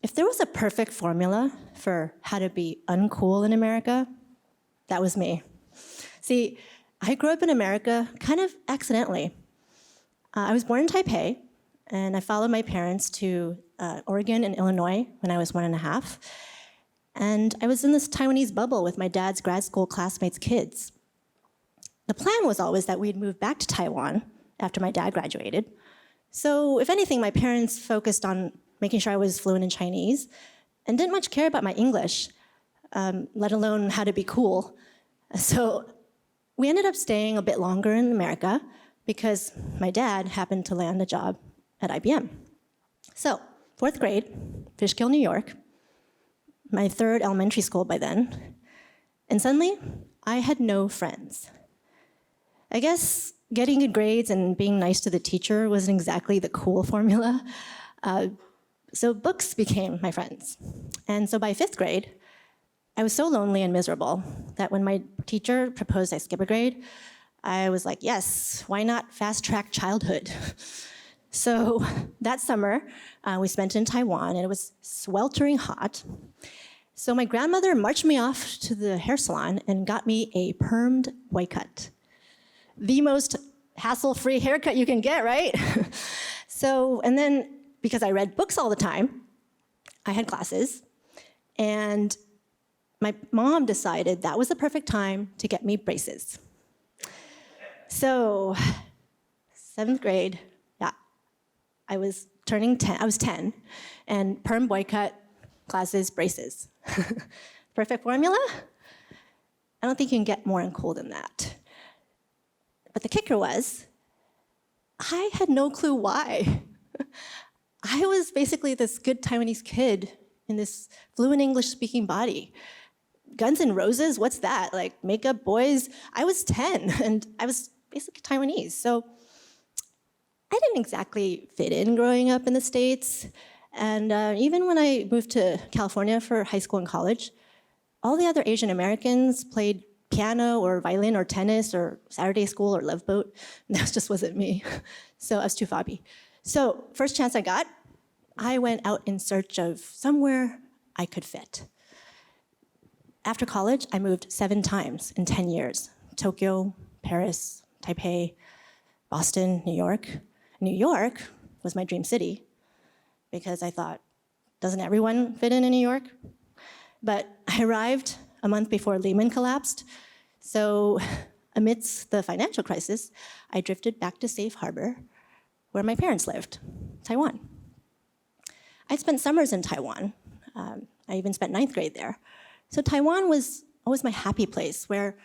If there was a perfect formula for how to be uncool in America, that was me. See, I grew up in America kind of accidentally. I was born in Taipei, and I followed my parents to Oregon and Illinois when I was 1.5. And I was in this Taiwanese bubble with my dad's grad school classmates' kids. The plan was always that we'd move back to Taiwan after my dad graduated. So if anything, my parents focused on making sure I was fluent in Chinese and didn't much care about my English, let alone how to be cool. So we ended up staying a bit longer in America because my dad happened to land a job at IBM. So 4th grade, Fishkill, New York, my 3rd elementary school by then, and suddenly I had no friends. I guess getting good grades and being nice to the teacher wasn't exactly the cool formula. So books became my friends. And so by 5th grade, I was so lonely and miserable that when my teacher proposed I skip a grade, I was like, yes, why not fast-track childhood? So that summer, we spent in Taiwan, and it was sweltering hot. So my grandmother marched me off to the hair salon and got me a permed boycott. The most hassle-free haircut you can get, right? So, and then because I read books all the time, I had classes, and my mom decided that was the perfect time to get me braces. So, 7th grade, yeah, I was 10, and perm boycott, classes, braces. Perfect formula? I don't think you can get more uncool than that. But the kicker was, I had no clue why. I was basically this good Taiwanese kid in this fluent English-speaking body. Guns N' Roses, what's that? Like makeup boys? I was 10, and I was basically Taiwanese. So I didn't exactly fit in growing up in the States. And even when I moved to California for high school and college, all the other Asian Americans played piano or violin or tennis or Saturday school or Love Boat. That just wasn't me. So I was too fobby. So first chance I got, I went out in search of somewhere I could fit. After college, I moved 7 times in 10 years. Tokyo, Paris, Taipei, Boston, New York. New York was my dream city because I thought, doesn't everyone fit in New York? But I arrived a month before Lehman collapsed. So amidst the financial crisis, I drifted back to Safe Harbor, where my parents lived, Taiwan. I'd spent summers in Taiwan. I even spent 9th grade there. So Taiwan was always my happy place, where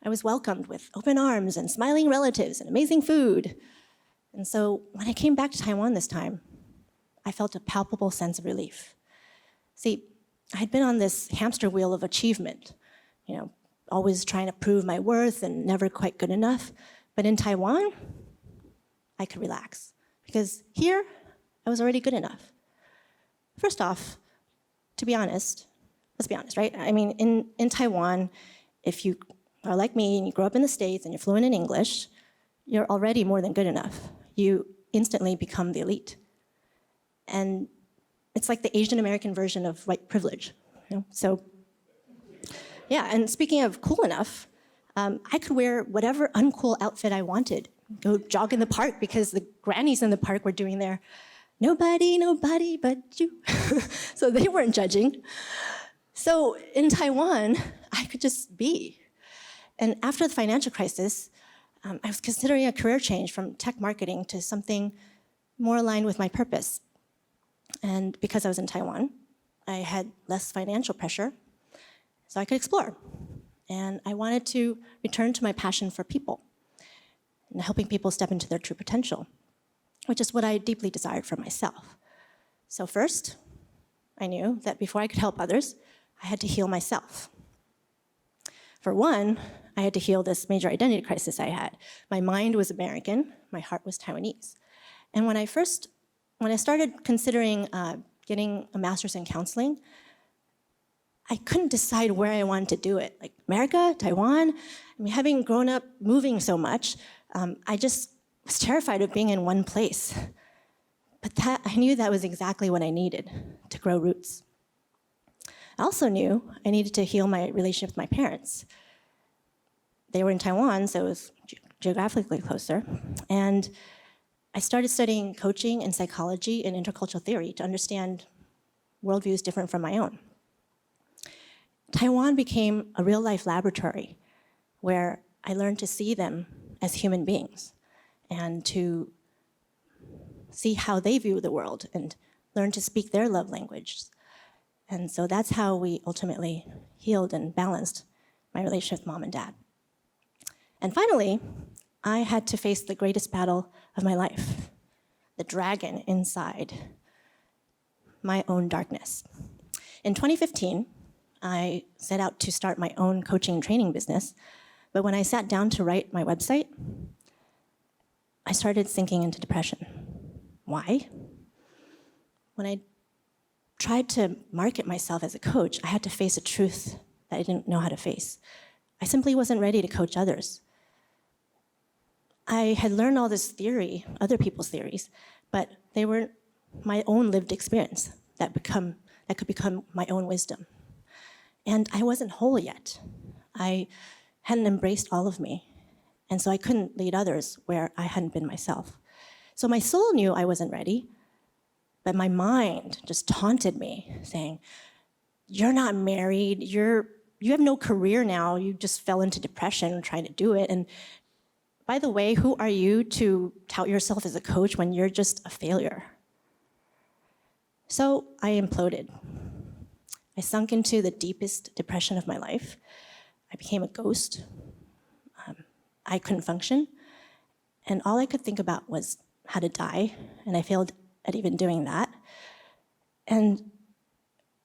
I was welcomed with open arms and smiling relatives and amazing food. And so when I came back to Taiwan this time, I felt a palpable sense of relief. See, I'd been on this hamster wheel of achievement, always trying to prove my worth and never quite good enough. But in Taiwan, I could relax, because here, I was already good enough. First off, to be honest, let's be honest, right? I mean, in Taiwan, if you are like me and you grow up in the States and you're fluent in English, you're already more than good enough. You instantly become the elite. And it's like the Asian American version of white privilege. So, yeah, and speaking of cool enough, I could wear whatever uncool outfit I wanted. Go jog in the park because the grannies in the park were doing their nobody but you. So they weren't judging. So in Taiwan, I could just be. And after the financial crisis, I was considering a career change from tech marketing to something more aligned with my purpose. And because I was in Taiwan, I had less financial pressure, so I could explore. And I wanted to return to my passion for people and helping people step into their true potential, which is what I deeply desired for myself. So first, I knew that before I could help others, I had to heal myself. For one, I had to heal this major identity crisis I had. My mind was American, my heart was Taiwanese. And when I started considering getting a master's in counseling, I couldn't decide where I wanted to do it. Like America, Taiwan? I mean, having grown up moving so much, I just was terrified of being in one place. But I knew that was exactly what I needed to grow roots. I also knew I needed to heal my relationship with my parents. They were in Taiwan, so it was geographically closer. And I started studying coaching and psychology and intercultural theory to understand worldviews different from my own. Taiwan became a real-life laboratory where I learned to see them as human beings and to see how they view the world and learn to speak their love language. And so that's how we ultimately healed and balanced my relationship with mom and dad. And finally, I had to face the greatest battle of my life, the dragon inside my own darkness. In 2015, I set out to start my own coaching and training business, but when I sat down to write my website, I started sinking into depression. Why? When I tried to market myself as a coach, I had to face a truth that I didn't know how to face. I simply wasn't ready to coach others. I had learned all this theory, other people's theories, but they weren't my own lived experience that could become my own wisdom. And I wasn't whole yet. I hadn't embraced all of me. And so I couldn't lead others where I hadn't been myself. So my soul knew I wasn't ready, but my mind just taunted me, saying, "You're not married, you have no career now, you just fell into depression trying to do it. And by the way, who are you to tout yourself as a coach when you're just a failure?" So I imploded. I sunk into the deepest depression of my life. I became a ghost. I couldn't function. And all I could think about was how to die, and I failed at even doing that. And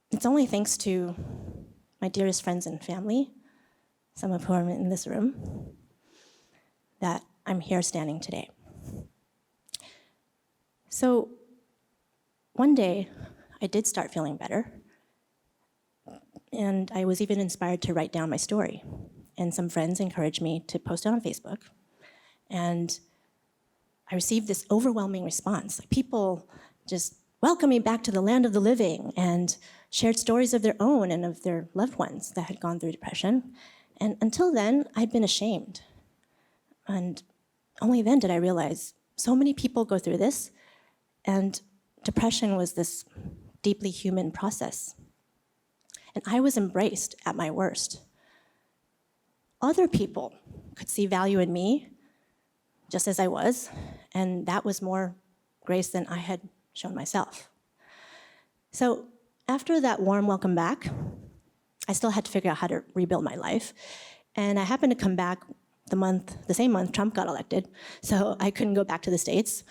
it's only thanks to my dearest friends and family, some of whom are in this room, that I'm here standing today. So one day, I did start feeling better, and I was even inspired to write down my story. And some friends encouraged me to post it on Facebook, and I received this overwhelming response. Like, people just welcomed me back to the land of the living and shared stories of their own and of their loved ones that had gone through depression. And until then, I'd been ashamed. And only then did I realize so many people go through this, and depression was this deeply human process. And I was embraced at my worst. Other people could see value in me just as I was, and that was more grace than I had shown myself. So after that warm welcome back, I still had to figure out how to rebuild my life. And I happened to come back the same month Trump got elected, so I couldn't go back to the States.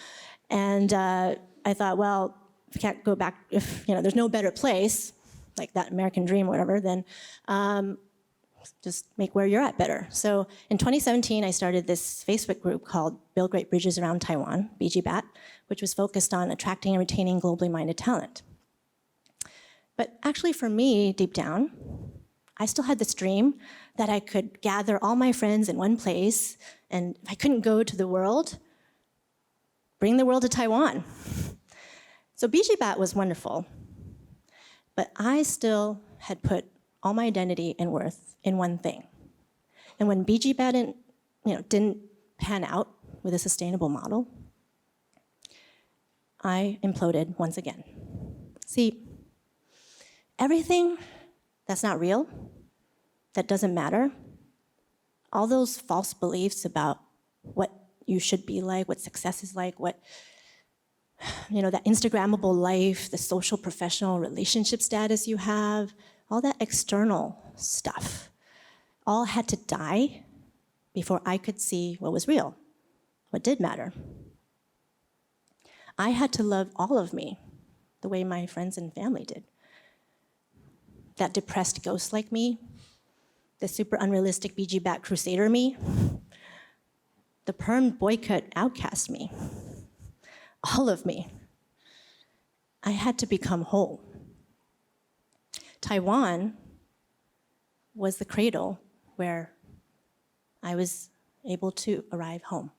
And I thought, well, if I can't go back, if there's no better place, like that American dream or whatever, then just make where you're at better. So in 2017, I started this Facebook group called Build Great Bridges Around Taiwan, BGBAT, which was focused on attracting and retaining globally minded talent. But actually for me, deep down, I still had this dream that I could gather all my friends in one place, and if I couldn't go to the world, bring the world to Taiwan. So BGBAT was wonderful, but I still had put all my identity and worth in one thing. And when BGBAT didn't pan out with a sustainable model, I imploded once again. See, everything that's not real, that doesn't matter, all those false beliefs about what you should be like, what success is like, what that Instagrammable life, the social, professional, relationship status you have, all that external stuff, all had to die before I could see what was real, what did matter. I had to love all of me the way my friends and family did. That depressed ghost like me, the super unrealistic BGBAT crusader me, the perm boycott outcast me, all of me. I had to become whole. Taiwan was the cradle where I was able to arrive home.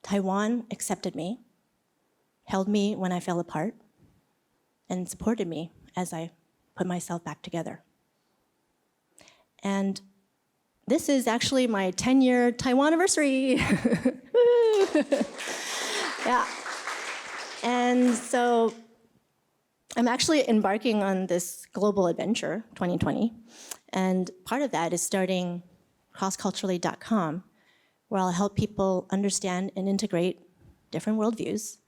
Taiwan accepted me. held me when I fell apart, and supported me as I put myself back together. And this is actually my 10-year Taiwan anniversary. Yeah. And so I'm actually embarking on this global adventure, 2020. And part of that is starting crossculturally.com, where I'll help people understand and integrate different worldviews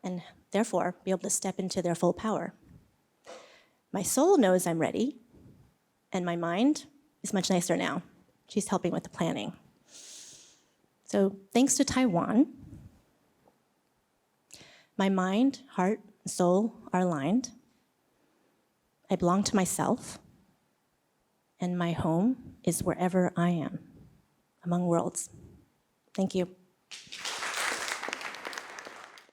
and therefore be able to step into their full power. My soul knows I'm ready, and my mind is much nicer now. She's helping with the planning. So thanks to Taiwan, my mind, heart, and soul are aligned. I belong to myself, and my home is wherever I am, among worlds. Thank you.